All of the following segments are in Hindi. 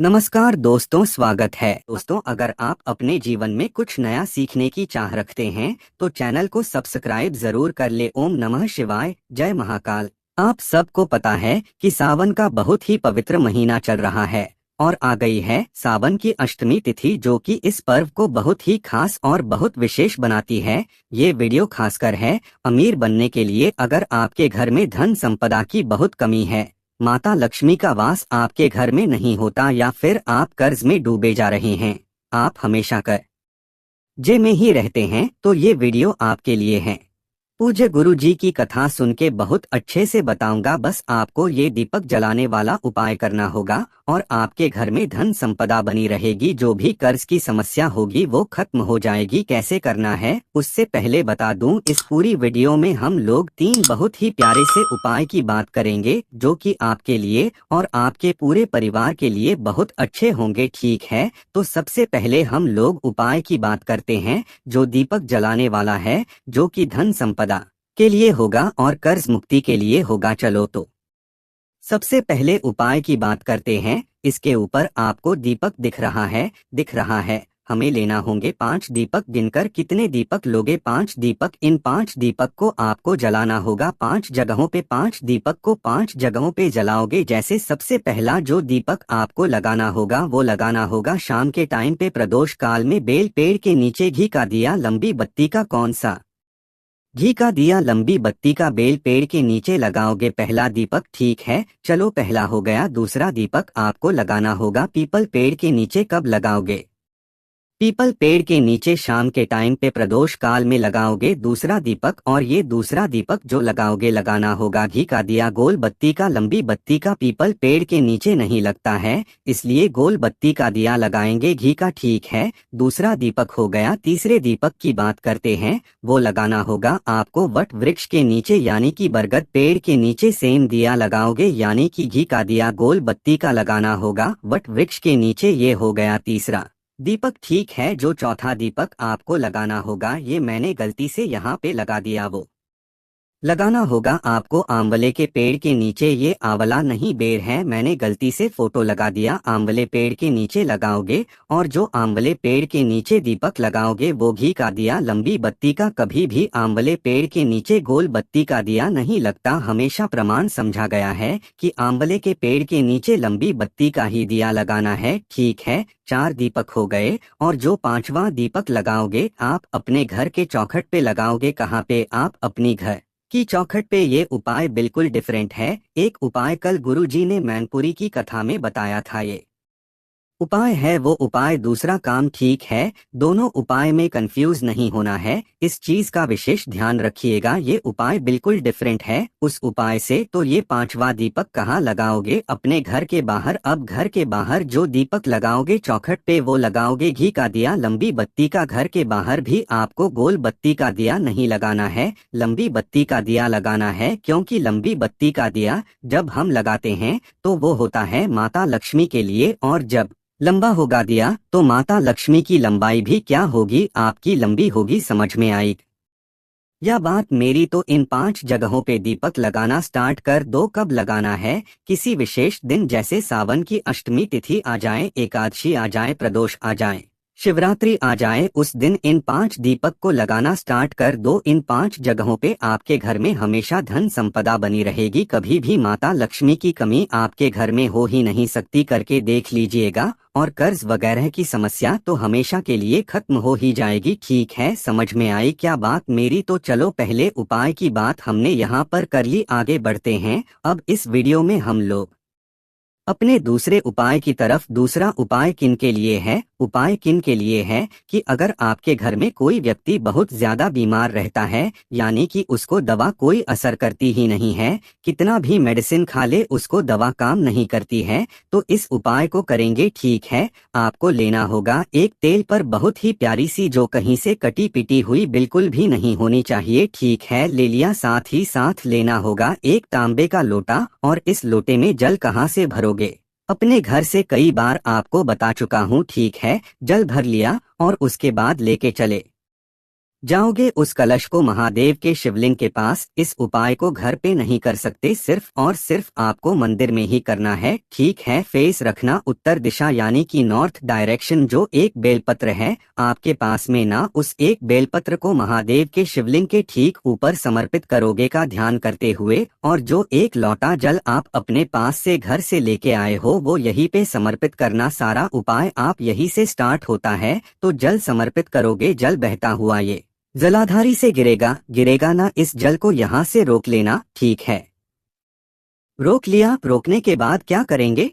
नमस्कार दोस्तों, स्वागत है। दोस्तों, अगर आप अपने जीवन में कुछ नया सीखने की चाह रखते हैं तो चैनल को सब्सक्राइब जरूर कर ले। ओम नमः शिवाय, जय महाकाल। आप सबको पता है कि सावन का बहुत ही पवित्र महीना चल रहा है और आ गई है सावन की अष्टमी तिथि, जो कि इस पर्व को बहुत ही खास और बहुत विशेष बनाती है। ये वीडियो खासकर है अमीर बनने के लिए। अगर आपके घर में धन संपदा की बहुत कमी है, माता लक्ष्मी का वास आपके घर में नहीं होता, या फिर आप कर्ज में डूबे जा रहे हैं, आप हमेशा कर्जे में ही रहते हैं, तो ये वीडियो आपके लिए है। पूज्य गुरु जी की कथा सुन के बहुत अच्छे से बताऊंगा। बस आपको ये दीपक जलाने वाला उपाय करना होगा और आपके घर में धन संपदा बनी रहेगी। जो भी कर्ज की समस्या होगी वो खत्म हो जाएगी। कैसे करना है उससे पहले बता दूं, इस पूरी वीडियो में हम लोग 3 बहुत ही प्यारे से उपाय की बात करेंगे, जो कि आपके लिए और आपके पूरे परिवार के लिए बहुत अच्छे होंगे। ठीक है, तो सबसे पहले हम लोग उपाय की बात करते हैं, जो दीपक जलाने वाला है, जो कि धन संपदा के लिए होगा और कर्ज मुक्ति के लिए होगा। चलो तो सबसे पहले उपाय की बात करते हैं। इसके ऊपर आपको दीपक दिख रहा है। हमें लेना होंगे 5 दीपक। गिनकर कितने दीपक लोगे? 5 दीपक। इन 5 दीपक को आपको जलाना होगा 5 जगहों पे। 5 दीपक को 5 जगहों पे जलाओगे। जैसे सबसे पहला जो दीपक आपको लगाना होगा वो लगाना होगा शाम के टाइम पे, प्रदोष काल में, बेल पेड़ के नीचे। घी का दिया, लंबी बत्ती का। कौन सा घी का दिया, लंबी बत्ती का, बेल पेड़ के नीचे लगाओगे पहला दीपक। ठीक है, चलो पहला हो गया। दूसरा दीपक आपको लगाना होगा पीपल पेड़ के नीचे। कब लगाओगे? पीपल पेड़ के नीचे शाम के टाइम पे, प्रदोष काल में लगाओगे दूसरा दीपक। और ये दूसरा दीपक जो लगाओगे, लगाना होगा घी का दिया, गोल बत्ती का, लंबी बत्ती का। पीपल पेड़ के नीचे नहीं लगता है, इसलिए गोल बत्ती का दिया लगाएंगे घी का। ठीक है, दूसरा दीपक हो गया। तीसरे दीपक की बात करते हैं। वो लगाना होगा आपको वट वृक्ष के नीचे, यानी कि बरगद पेड़ के नीचे। सेम दिया लगाओगे, यानी कि घी का दिया गोल बत्ती का लगाना होगा वट वृक्ष के नीचे। ये हो गया तीसरा दीपक। ठीक है, जो चौथा दीपक आपको लगाना होगा, ये मैंने गलती से यहाँ पे लगा दिया, वो लगाना होगा आपको आंवले के पेड़ के नीचे। ये आंवला नहीं, बेर है, मैंने गलती से फोटो लगा दिया। आंवले पेड़ के नीचे लगाओगे और जो आंवले पेड़ के नीचे दीपक लगाओगे वो घी का दिया, लंबी बत्ती का। कभी भी आंवले पेड़ के नीचे गोल बत्ती का दिया नहीं लगता। हमेशा प्रमाण समझा गया है कि आंवले के पेड़ के नीचे लंबी बत्ती का ही दिया लगाना है। ठीक है, 4 दीपक हो गए। और जो 5वां दीपक लगाओगे आप अपने घर के चौखट पे लगाओगे। कहाँ पे? आप अपनी घर की चौखट पे। ये उपाय बिल्कुल डिफरेंट है। एक उपाय कल गुरुजी ने मैनपुरी की कथा में बताया था, ये उपाय है वो उपाय। दूसरा काम ठीक है, दोनों उपाय में कंफ्यूज नहीं होना है। इस चीज का विशेष ध्यान रखिएगा, ये उपाय बिल्कुल डिफरेंट है उस उपाय से। तो ये 5वां दीपक कहाँ लगाओगे? अपने घर के बाहर। अब घर के बाहर जो दीपक लगाओगे चौखट पे, वो लगाओगे घी का दिया, लंबी बत्ती का। घर के बाहर भी आपको गोल बत्ती का दिया नहीं लगाना है, लंबी बत्ती का दिया लगाना है। क्योंकि लंबी बत्ती का दिया जब हम लगाते हैं तो वो होता है माता लक्ष्मी के लिए, और जब लंबा होगा दिया तो माता लक्ष्मी की लंबाई भी क्या होगी? आपकी लंबी होगी। समझ में आई या बात मेरी? तो इन 5 जगहों पे दीपक लगाना स्टार्ट कर दो। कब लगाना है? किसी विशेष दिन, जैसे सावन की अष्टमी तिथि आ जाए, एकादशी आ जाए, प्रदोष आ जाए, शिवरात्रि आ जाए, उस दिन इन 5 दीपक को लगाना स्टार्ट कर दो। इन 5 जगहों पे आपके घर में हमेशा धन संपदा बनी रहेगी। कभी भी माता लक्ष्मी की कमी आपके घर में हो ही नहीं सकती। करके देख लीजिएगा, और कर्ज वगैरह की समस्या तो हमेशा के लिए खत्म हो ही जाएगी। ठीक है, समझ में आई क्या बात मेरी? तो चलो पहले उपाय की बात हमने यहाँ पर कर ली, आगे बढ़ते हैं। अब इस वीडियो में हम लोग अपने दूसरे उपाय की तरफ। दूसरा उपाय किन के लिए है? उपाय किन के लिए है कि अगर आपके घर में कोई व्यक्ति बहुत ज्यादा बीमार रहता है, यानी कि उसको दवा कोई असर करती ही नहीं है, कितना भी मेडिसिन खा ले उसको दवा काम नहीं करती है, तो इस उपाय को करेंगे। ठीक है, आपको लेना होगा एक तेल पर बहुत ही प्यारी सी, जो कहीं से कटी पिटी हुई बिल्कुल भी नहीं होनी चाहिए। ठीक है, ले लिया। साथ ही साथ लेना होगा एक तांबे का लोटा, और इस लोटे में जल कहाँ से भरोगे? अपने घर से। कई बार आपको बता चुका हूँ। ठीक है, जल भर लिया और उसके बाद लेके चले जाओगे उस कलश को महादेव के शिवलिंग के पास। इस उपाय को घर पे नहीं कर सकते, सिर्फ और सिर्फ आपको मंदिर में ही करना है, ठीक है। फेस रखना उत्तर दिशा यानी कि नॉर्थ डायरेक्शन। जो एक बेलपत्र है आपके पास में ना, उस एक बेलपत्र को महादेव के शिवलिंग के ठीक ऊपर समर्पित करोगे का ध्यान करते हुए, और जो एक लोटा जल आप अपने पास से घर से लेके आए हो वो यहीं पे समर्पित करना। सारा उपाय आप यहीं से स्टार्ट होता है। तो जल समर्पित करोगे, जल बहता हुआ ये जलाधारी से गिरेगा ना, इस जल को यहाँ से रोक लेना, ठीक है। रोक लिया। रोकने के बाद क्या करेंगे,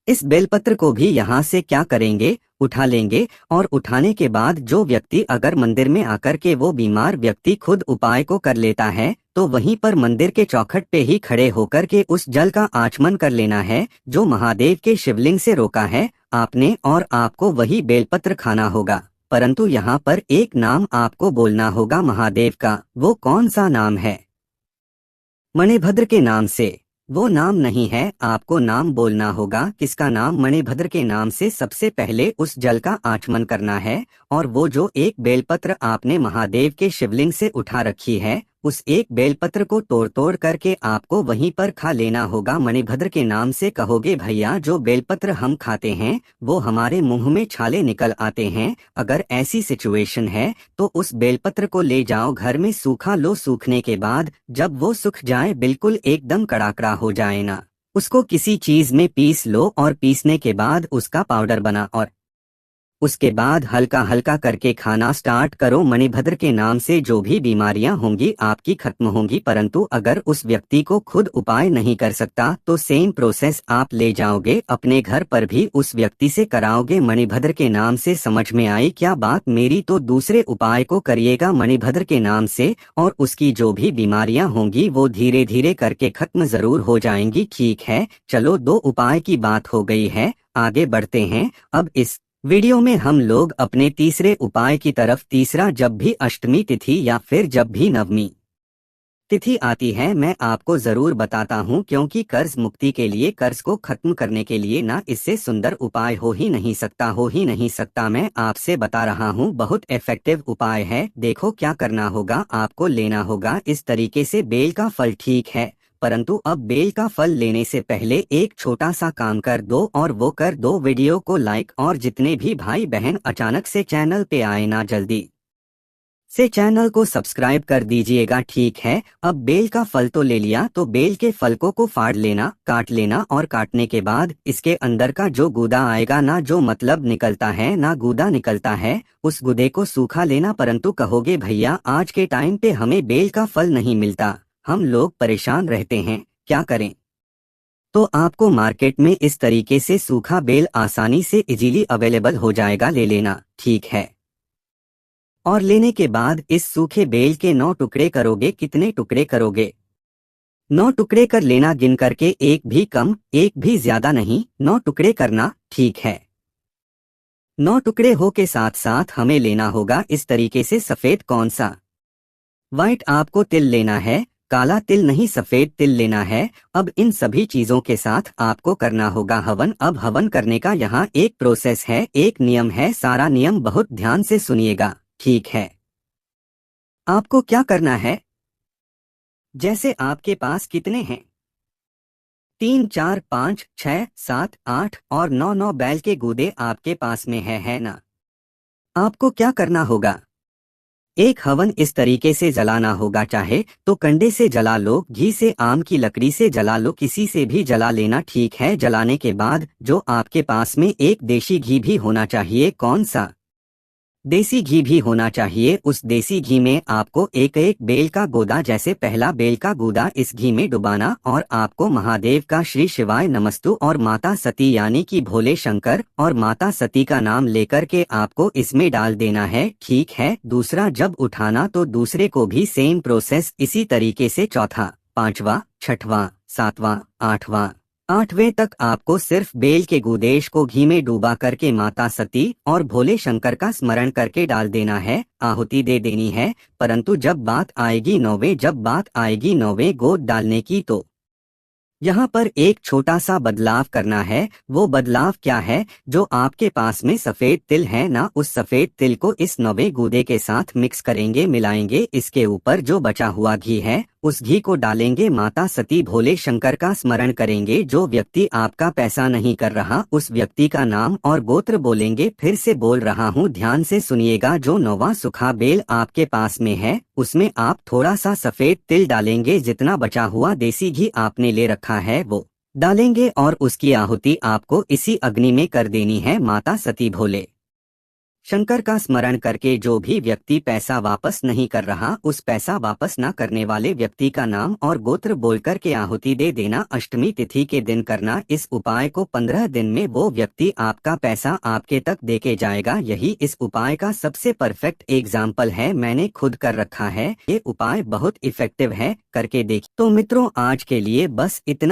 इस बेलपत्र को भी यहाँ से क्या करेंगे, उठा लेंगे। और उठाने के बाद जो व्यक्ति अगर मंदिर में आकर के वो बीमार व्यक्ति खुद उपाय को कर लेता है, तो वहीं पर मंदिर के चौखट पे ही खड़े होकर के उस जल का आचमन कर लेना है जो महादेव के शिवलिंग से रोका है आपने, और आपको वही बेलपत्र खाना होगा। परंतु यहाँ पर एक नाम आपको बोलना होगा महादेव का। वो कौन सा नाम है, मणिभद्र के नाम से। वो नाम नहीं है, आपको नाम बोलना होगा। किसका नाम, मणिभद्र के नाम से सबसे पहले उस जल का आचमन करना है। और वो जो एक बेलपत्र आपने महादेव के शिवलिंग से उठा रखी है, उस एक बेलपत्र को तोड़ तोड़ करके आपको वहीं पर खा लेना होगा। मणिभद्र के नाम से कहोगे भैया जो बेलपत्र हम खाते हैं वो हमारे मुंह में छाले निकल आते हैं। अगर ऐसी सिचुएशन है तो उस बेलपत्र को ले जाओ घर में, सूखा लो। सूखने के बाद जब वो सूख जाए, बिल्कुल एकदम कड़ाकड़ा हो जाए ना, उसको किसी चीज में पीस लो। और पीसने के बाद उसका पाउडर बना, और उसके बाद हल्का हल्का करके खाना स्टार्ट करो। मणिभद्र के नाम से जो भी बीमारियां होंगी आपकी खत्म होंगी। परंतु अगर उस व्यक्ति को खुद उपाय नहीं कर सकता तो सेम प्रोसेस आप ले जाओगे अपने घर पर भी उस व्यक्ति से कराओगे मणिभद्र के नाम से। समझ में आई क्या बात मेरी? तो दूसरे उपाय को करिएगा मणिभद्र के नाम से, और उसकी जो भी बीमारियां होंगी वो धीरे धीरे करके खत्म जरूर हो जाएंगी, ठीक है। चलो 2 उपाय की बात हो गई है, आगे बढ़ते हैं। अब इस वीडियो में हम लोग अपने तीसरे उपाय की तरफ। तीसरा, जब भी अष्टमी तिथि या फिर जब भी नवमी तिथि आती है, मैं आपको जरूर बताता हूँ, क्योंकि कर्ज मुक्ति के लिए, कर्ज को खत्म करने के लिए ना इससे सुंदर उपाय हो ही नहीं सकता। मैं आपसे बता रहा हूँ, बहुत इफेक्टिव उपाय है। देखो क्या करना होगा, आपको लेना होगा इस तरीके से बेल का फल, ठीक है। परंतु अब बेल का फल लेने से पहले एक छोटा सा काम कर दो, और वो कर दो वीडियो को लाइक। और जितने भी भाई बहन अचानक से चैनल पे आए ना, जल्दी से चैनल को सब्सक्राइब कर दीजिएगा, ठीक है। अब बेल का फल तो ले लिया, तो बेल के फलकों को फाड़ लेना, काट लेना। और काटने के बाद इसके अंदर का जो गूदा आएगा ना, जो मतलब निकलता है ना, गूदा निकलता है, उस गूदे को सूखा लेना। परंतु कहोगे भैया आज के टाइम पे हमें बेल का फल नहीं मिलता, हम लोग परेशान रहते हैं, क्या करें? तो आपको मार्केट में इस तरीके से सूखा बेल आसानी से इजीली अवेलेबल हो जाएगा, ले लेना, ठीक है। और लेने के बाद इस सूखे बेल के 9 टुकड़े करोगे। कितने टुकड़े करोगे? 9 टुकड़े कर लेना, गिन करके, एक भी कम एक भी ज्यादा नहीं, 9 टुकड़े करना, ठीक है। 9 टुकड़े हो के साथ साथ हमें लेना होगा इस तरीके से सफेद, कौन सा? व्हाइट। आपको तिल लेना है, काला तिल नहीं, सफेद तिल लेना है। अब इन सभी चीजों के साथ आपको करना होगा हवन। अब हवन करने का यहाँ एक प्रोसेस है, एक नियम है। सारा नियम बहुत ध्यान से सुनिएगा, ठीक है। आपको क्या करना है, जैसे आपके पास कितने हैं, 3 4 5 6 7 8 और 9 बैल के गूदे आपके पास में है ना? आपको क्या करना होगा, एक हवन इस तरीके से जलाना होगा। चाहे तो कंडे से जला लो, घी से, आम की लकड़ी से जला लो, किसी से भी जला लेना, ठीक है। जलाने के बाद जो आपके पास में एक देसी घी भी होना चाहिए, कौन सा? देसी घी भी होना चाहिए। उस देसी घी में आपको एक एक बेल का गूदा, जैसे पहला बेल का गूदा इस घी में डुबाना, और आपको महादेव का श्री शिवाय नमस्तु और माता सती यानी कि भोले शंकर और माता सती का नाम लेकर के आपको इसमें डाल देना है, ठीक है। दूसरा, जब उठाना तो दूसरे को भी सेम प्रोसेस इसी तरीके से, चौथा, 5वां, 6वां, 7वां, 8वां, 8वें तक आपको सिर्फ बेल के गुदेश को घी में डूबा करके माता सती और भोले शंकर का स्मरण करके डाल देना है, आहुति दे देनी है। परंतु जब बात आएगी 9वें गोद डालने की, तो यहाँ पर एक छोटा सा बदलाव करना है। वो बदलाव क्या है? जो आपके पास में सफेद तिल है ना, उस सफेद तिल को इस नवे गूदे के साथ मिक्स करेंगे, मिलाएंगे। इसके ऊपर जो बचा हुआ घी है उस घी को डालेंगे। माता सती भोले शंकर का स्मरण करेंगे। जो व्यक्ति आपका पैसा नहीं कर रहा उस व्यक्ति का नाम और गोत्र बोलेंगे। फिर से बोल रहा हूँ, ध्यान से सुनिएगा। जो नौवा सूखा बेल आपके पास में है उसमें आप थोड़ा सा सफेद तिल डालेंगे। जितना बचा हुआ देसी घी आपने ले रखा है वो डालेंगे और उसकी आहुति आपको इसी अग्नि में कर देनी है। माता सती भोले शंकर का स्मरण करके जो भी व्यक्ति पैसा वापस नहीं कर रहा उस पैसा वापस न करने वाले व्यक्ति का नाम और गोत्र बोलकर के आहुति दे देना। अष्टमी तिथि के दिन करना इस उपाय को। 15 दिन में वो व्यक्ति आपका पैसा आपके तक देके जाएगा। यही इस उपाय का सबसे परफेक्ट एग्जाम्पल है, मैंने खुद कर रखा है। ये उपाय बहुत इफेक्टिव है, करके देखिए। तो मित्रों, आज के लिए बस इतना।